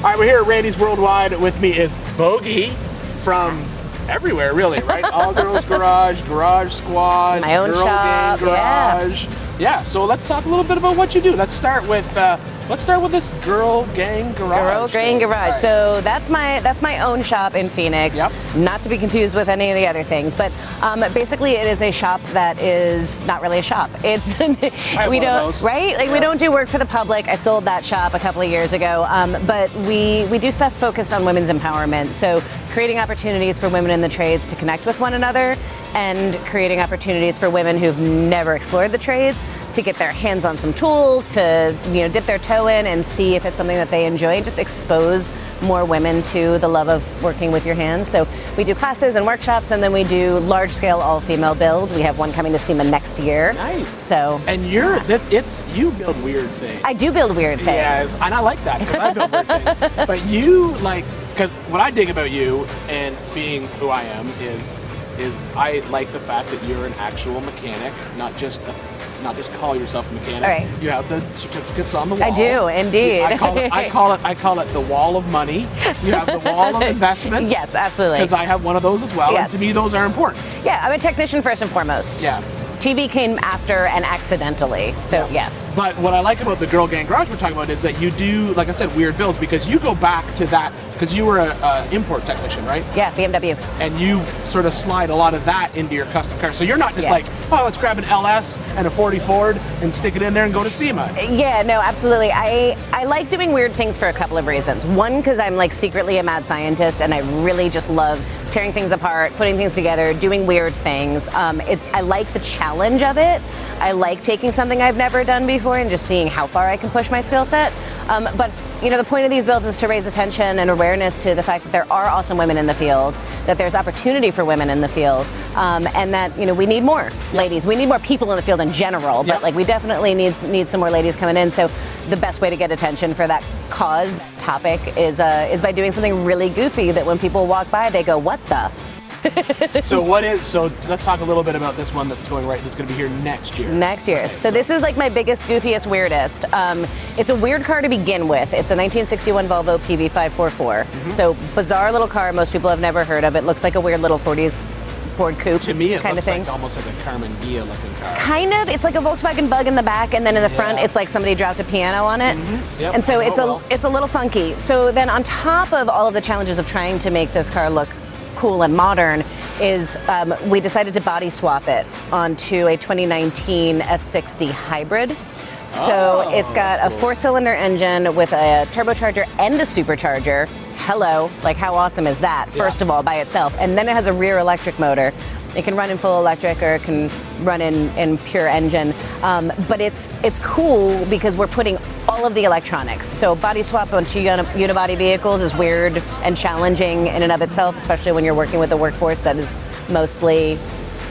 right, we're here at Randy's Worldwide. With me is Bogi from everywhere, really, right? All Girls Garage, Garage Squad, my own Girl shop, Gang Garage. Yeah. So let's talk a little bit about what you do. Let's start with this Girl Gang Garage. Girl Gang Garage. Right. So that's my own shop in Phoenix. Yep. Not to be confused with any of the other things, but basically it is a shop that is not really a shop. It's we don't we don't do work for the public. I sold that shop a couple of years ago, but we do stuff focused on women's empowerment. So creating opportunities for women in the trades to connect with one another, and creating opportunities for women who've never explored the trades to get their hands on some tools, to dip their toe in and see if it's something that they enjoy, and just expose more women to the love of working with your hands. So we do classes and workshops, and then we do large-scale all-female builds. We have one coming to SEMA next year. Nice. So and you build weird things. I do build weird things. Yes, and I like that because I build weird things. But you because what I dig about you and being who I am is I like the fact that you're an actual mechanic, not just call yourself a mechanic. Right. You have the certificates on the wall. I do, indeed. I call it the wall of money. You have the wall of investment. Yes, absolutely. Because I have one of those as well. Yes. And to me, those are important. Yeah, I'm a technician first and foremost. Yeah. TV came after and accidentally, so yeah. But what I like about the Girl Gang Garage we're talking about is that you do, like I said, weird builds, because you go back to that, because you were an import technician, right? Yeah, BMW. And you sort of slide a lot of that into your custom car. So you're not just like, oh, let's grab an LS and a 40 Ford and stick it in there and go to SEMA. Yeah, no, absolutely. I like doing weird things for a couple of reasons. One, because I'm like secretly a mad scientist, and I really just love tearing things apart, putting things together, doing weird things. I like the challenge of it. I like taking something I've never done before and just seeing how far I can push my skill set. But the point of these builds is to raise attention and awareness to the fact that there are awesome women in the field, that there's opportunity for women in the field, and that we need more ladies. We need more people in the field in general, but we definitely need some more ladies coming in. So the best way to get attention for that cause, that topic, is by doing something really goofy that when people walk by, they go, "What the?" So let's talk a little bit about this one that's going to be here next year. Next year. Okay, so this is like my biggest, goofiest, weirdest. It's a weird car to begin with. It's a 1961 Volvo PV544. Mm-hmm. So bizarre little car most people have never heard of. It looks like a weird little 40s Ford coupe. To me, it kind looks of thing. like almost like a Carmen Dia looking car. Kind of. It's like a Volkswagen Bug in the back, and then in the front, it's like somebody dropped a piano on it. Mm-hmm. Yep. And so it's a little funky. So then on top of all of the challenges of trying to make this car look cool and modern, is we decided to body swap it onto a 2019 S60 hybrid. So it's got a 4-cylinder engine with a turbocharger and a supercharger. Hello, like how awesome is that, first of all, by itself? And then it has a rear electric motor. It can run in full electric, or it can run in pure engine. But it's cool because we're putting all of the electronics. So body swap onto unibody vehicles is weird and challenging in and of itself, especially when you're working with a workforce that is mostly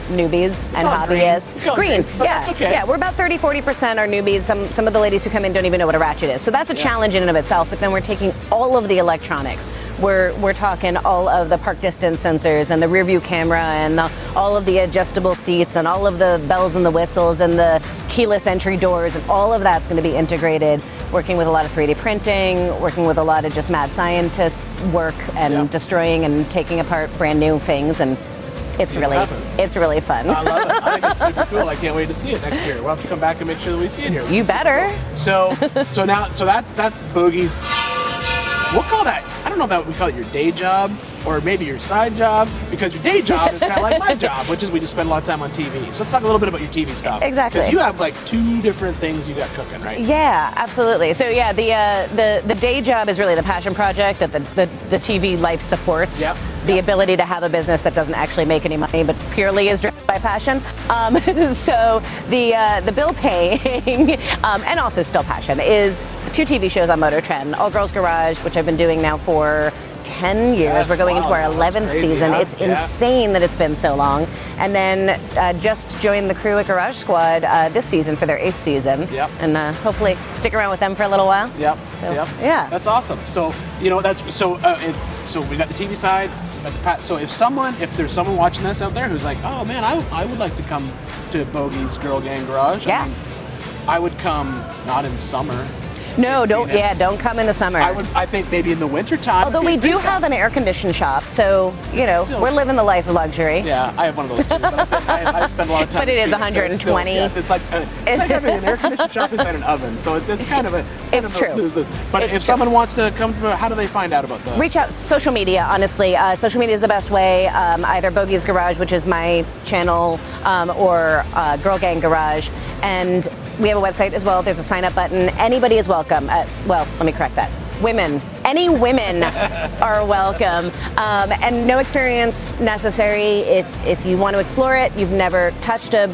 newbies and hobbyists. Green, yeah. Okay. Yeah, we're about 30-40% are newbies. Some of the ladies who come in don't even know what a ratchet is. So that's a challenge in and of itself, but then we're taking all of the electronics. We're talking all of the park distance sensors and the rear view camera and all of the adjustable seats and all of the bells and the whistles and the keyless entry doors, and all of that's going to be integrated, working with a lot of 3D printing, working with a lot of just mad scientist work and destroying and taking apart brand new things, and it's really fun. I love it. I think it's super cool. I can't wait to see it next year. We'll have to come back and make sure that we see it here. You better. Cool. So that's Bogi's. We'll call that, I don't know if we call it your day job or maybe your side job, because your day job is kind of like my job, which is we just spend a lot of time on TV. So let's talk a little bit about your TV stuff. Exactly. Because you have like 2 different things you got cooking, right? Yeah, absolutely. So yeah, the day job is really the passion project that the TV life supports. Yep. The ability to have a business that doesn't actually make any money, but purely is driven by passion. So the bill paying and also still passion is 2 TV shows on Motor Trend. All Girls Garage, which I've been doing now for 10 years. We're going into our 11th season. Yeah. It's insane that it's been so long. And then just joined the crew at Garage Squad this season for their 8th season. Yep. And hopefully stick around with them for a little while. Yep. So, yep. Yeah. That's awesome. So so we got the TV side. So if there's someone watching this out there who's like, oh man, I would like to come to Bogi's Girl Gang Garage. Yeah. I would come not in summer. No, don't. Yeah, don't come in the summer. I think maybe in the winter time. Although we do have an air-conditioned shop, so we're living the life of luxury. Yeah, I have one of those too. But I spend a lot of time. But it is in Phoenix, 120. Yes, it's like having an air-conditioned shop inside an oven. So it's kind of a true. lose-lose. But It's if true. someone wants to come through, how do they find out about that? Reach out, social media, honestly. Social media is the best way. Either Bogi's Garage, which is my channel, or Girl Gang Garage. And we have a website as well. There's a sign up button. Anybody is welcome. Well, let me correct that. Women. Any women are welcome. And no experience necessary. If you want to explore it, you've never touched a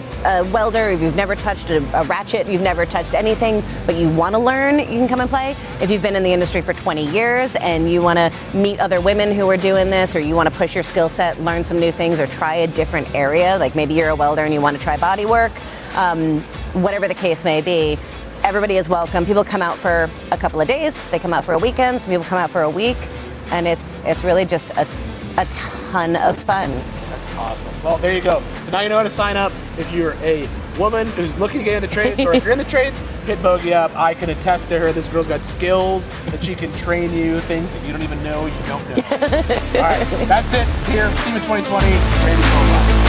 welder, if you've never touched a ratchet, you've never touched anything, but you want to learn, you can come and play. If you've been in the industry for 20 years and you want to meet other women who are doing this, or you want to push your skill set, learn some new things, or try a different area, like maybe you're a welder and you want to try body work, whatever the case may be, everybody is welcome. People come out for a couple of days, they come out for a weekend, some people come out for a week, and it's really just a ton of fun. That's awesome. Well, there you go. So now you know how to sign up if you're a woman who's looking to get into trades, or if you're in the trades, hit Bogi up. I can attest to her. This girl's got skills that she can train you, things that you don't even know you don't know. All right, that's it here. SEMA 2020. Randy Volvo.